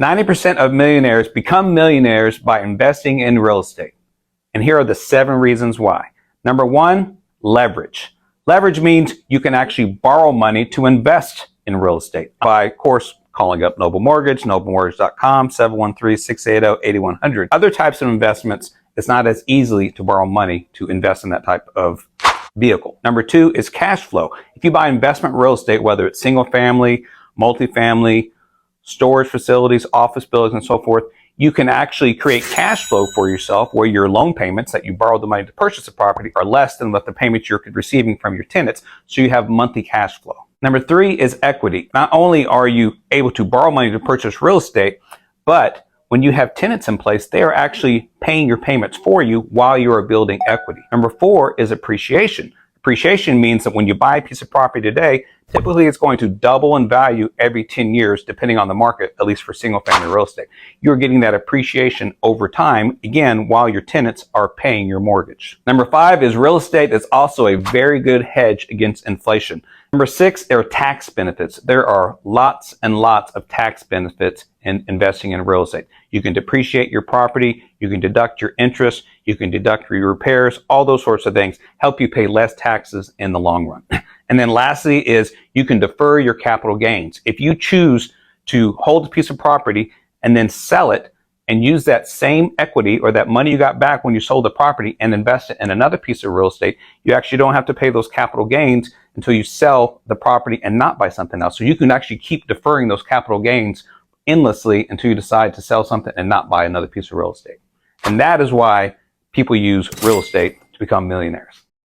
90% of millionaires become millionaires by investing in real estate. And here are the 7 reasons why. Number 1, leverage. Leverage means you can actually borrow money to invest in real estate by, of course, calling up Noble Mortgage, noblemortgage.com, 713-680-8100. Other types of investments, it's not as easily to borrow money to invest in that type of vehicle. Number 2 is cash flow. If you buy investment real estate, whether it's single family, multifamily, storage facilities, office buildings, and so forth, you can actually create cash flow for yourself where your loan payments that you borrowed the money to purchase the property are less than what the payments you're receiving from your tenants, so you have monthly cash flow. Number 3 is equity. Not only are you able to borrow money to purchase real estate, but when you have tenants in place, they are actually paying your payments for you while you are building equity. Number 4 is appreciation. Appreciation means that when you buy a piece of property today, typically it's going to double in value every 10 years, depending on the market, at least for single family real estate. You're getting that appreciation over time, again, while your tenants are paying your mortgage. Number 5 is real estate is also a very good hedge against inflation. Number 6, there are tax benefits. There are lots and lots of tax benefits in investing in real estate. You can depreciate your property, you can deduct your interest, you can deduct your repairs, all those sorts of things help you pay less taxes in the long run. And then lastly is you can defer your capital gains. If you choose to hold a piece of property and then sell it and use that same equity or that money you got back when you sold the property and invest it in another piece of real estate, you actually don't have to pay those capital gains until you sell the property and not buy something else. So you can actually keep deferring those capital gains endlessly until you decide to sell something and not buy another piece of real estate. And that is why people use real estate to become millionaires.